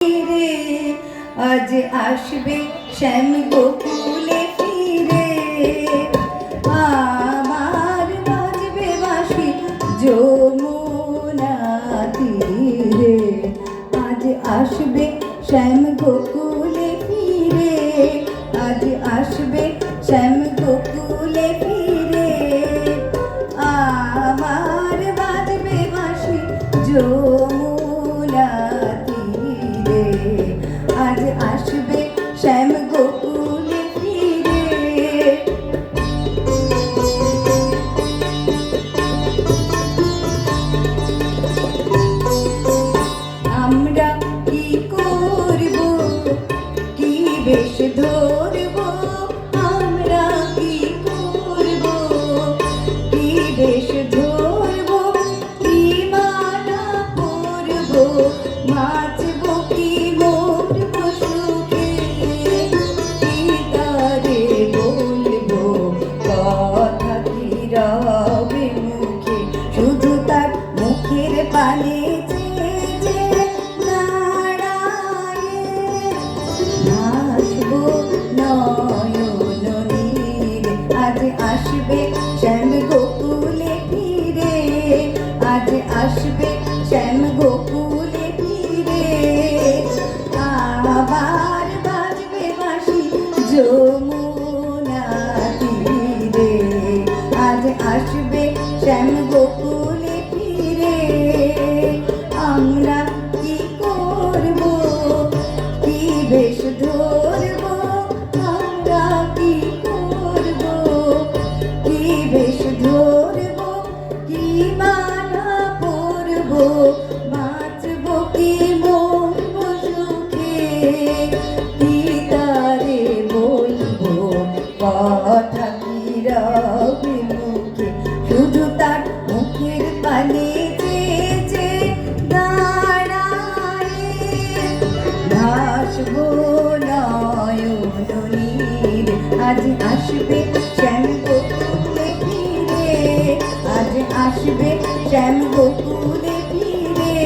রে আজ আসবে শ্যাম গোকুলে ফিরে, আমার বাজবে বাঁশি যমুনা তীরে। আজ আসবে শ্যাম গোকুলে ফিরে, আজ আসবে শ্যাম গোকুলে ফিরে। আমার বাজবে বাঁশি যমুনা তীরে, আজ আসবে শ্যাম গোকুলে ফিরে। আমরা কি করব, কি বেশ ধরব, আমরা কি করব, কি বেশ ধরব, কি মালা পরব, নাচব কি মরব সুখে, কি তারে বলব কথা কি রবে মুখে, শুধু তার মুখের পানে আজ আসবে শ্যাম গোকুলে ফিরে, আজ আসবে শ্যাম গোকুলে ফিরে। আবার বাজবে বাঁশি যমুনা তীরে, আজ আসবে শ্যাম গোকুলে ফিরে। আমরা কি করব, কি বেশ ধরব, আমরা কি করব, কি বেশ ধরব, কি মালা পরব, বাঁচব কি মরব সুখে, কি তারে বলব কথা কি রবে মুখে, শুধু তার মুখের পানে চেয়ে দাঁড়ায়। ভাসবো নয়ন নীর, আজ আসবে শ্যাম গোকুলে ফিরে, আজ আসবে শ্যাম গোকুলে ফিরে।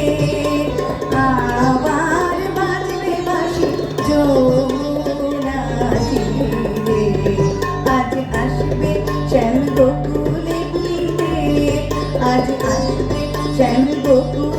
আবার বাজবে বাঁশি যমুনা তীরে, আজ আসবে শ্যাম গোকুলে ফিরে, আজ আসবে শ্যাম গোকুলে।